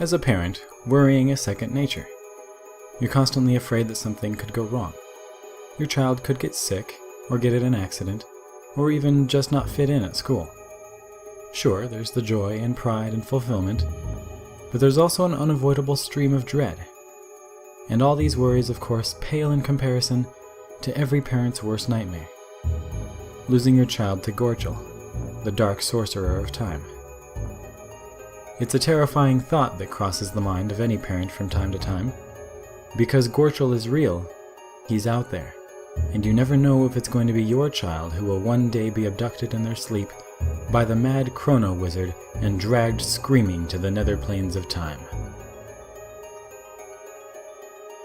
As a parent, worrying is second nature. You're constantly afraid that something could go wrong. Your child could get sick, or get in an accident, or even just not fit in at school. Sure, there's the joy and pride and fulfillment, but there's also an unavoidable stream of dread. And all these worries, of course, pale in comparison to every parent's worst nightmare: losing your child to Gorchul, the Dark Sorcerer of Time. It's a terrifying thought that crosses the mind of any parent from time to time, because Gorchul is real, he's out there, and you never know if it's going to be your child who will one day be abducted in their sleep by the mad chrono wizard and dragged screaming to the nether planes of time.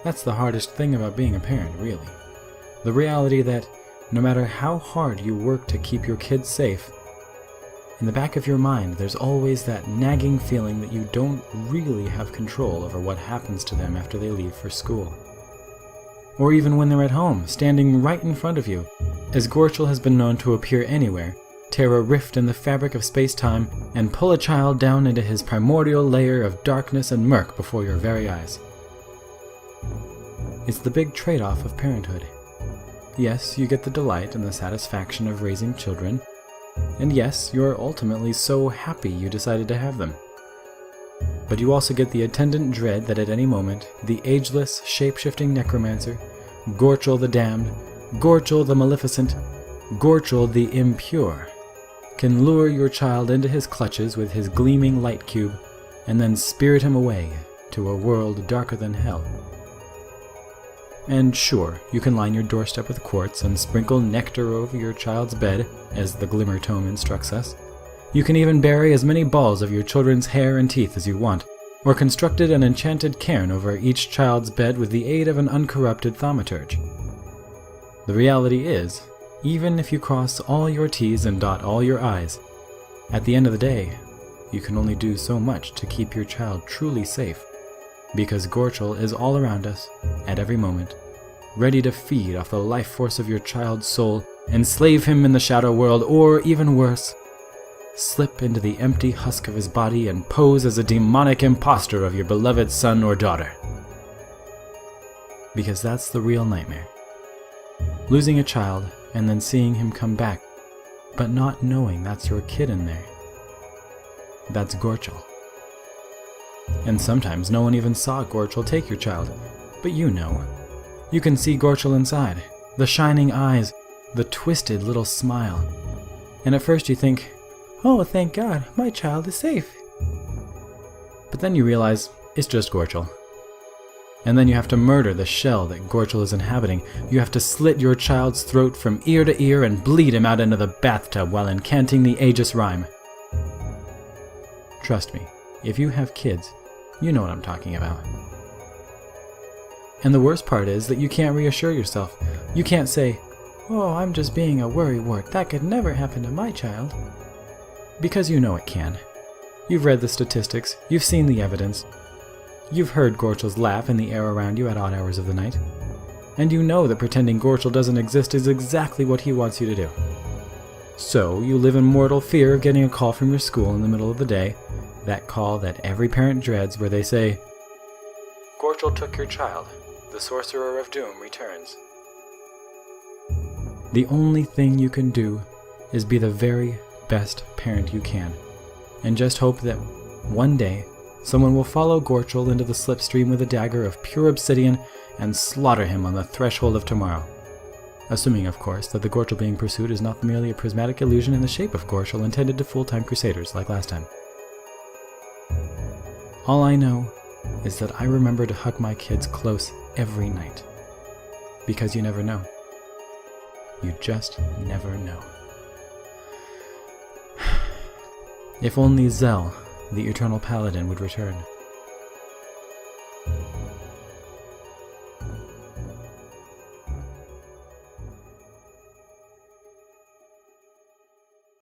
That's the hardest thing about being a parent, really. The reality that no matter how hard you work to keep your kids safe, in the back of your mind there's always that nagging feeling that you don't really have control over what happens to them after they leave for school. Or even when they're at home, standing right in front of you, as Gorchul has been known to appear anywhere, tear a rift in the fabric of space-time, and pull a child down into his primordial layer of darkness and murk before your very eyes. It's the big trade-off of parenthood. Yes, you get the delight and the satisfaction of raising children, and yes, you're ultimately so happy you decided to have them. But you also get the attendant dread that at any moment, the ageless, shape-shifting necromancer, Gorchul the Damned, Gorchul the Maleficent, Gorchul the Impure, can lure your child into his clutches with his gleaming light cube, and then spirit him away to a world darker than hell. And sure, you can line your doorstep with quartz and sprinkle nectar over your child's bed, as the Glimmer Tome instructs us. You can even bury as many balls of your children's hair and teeth as you want, or constructed an enchanted cairn over each child's bed with the aid of an uncorrupted thaumaturge. The reality is, even if you cross all your T's and dot all your I's, at the end of the day, you can only do so much to keep your child truly safe, because Gorchul is all around us, at every moment, ready to feed off the life force of your child's soul, enslave him in the shadow world, or, even worse, slip into the empty husk of his body and pose as a demonic impostor of your beloved son or daughter. Because that's the real nightmare. Losing a child and then seeing him come back, but not knowing that's your kid in there. That's Gorchul. And sometimes no one even saw Gorchul take your child, but you know. You can see Gorchul inside, the shining eyes, the twisted little smile. And at first you think, oh, thank God, my child is safe. But then you realize it's just Gorchul. And then you have to murder the shell that Gorchul is inhabiting. You have to slit your child's throat from ear to ear and bleed him out into the bathtub while incanting the Aegis rhyme. Trust me, if you have kids, you know what I'm talking about. And the worst part is that you can't reassure yourself. You can't say, oh, I'm just being a worrywart. That could never happen to my child. Because you know it can. You've read the statistics, you've seen the evidence, you've heard Gorchul's laugh in the air around you at odd hours of the night, and you know that pretending Gorchul doesn't exist is exactly what he wants you to do. So you live in mortal fear of getting a call from your school in the middle of the day, that call that every parent dreads where they say, Gorchul took your child. The Sorcerer of Doom returns. The only thing you can do is be the very best parent you can, and just hope that one day someone will follow Gorchul into the slipstream with a dagger of pure obsidian and slaughter him on the threshold of tomorrow. Assuming, of course, that the Gorchul being pursued is not merely a prismatic illusion in the shape of Gorchul intended to full-time crusaders like last time. All I know is that I remember to hug my kids close every night. Because you never know. You just never know. If only Zell, the Eternal Paladin, would return.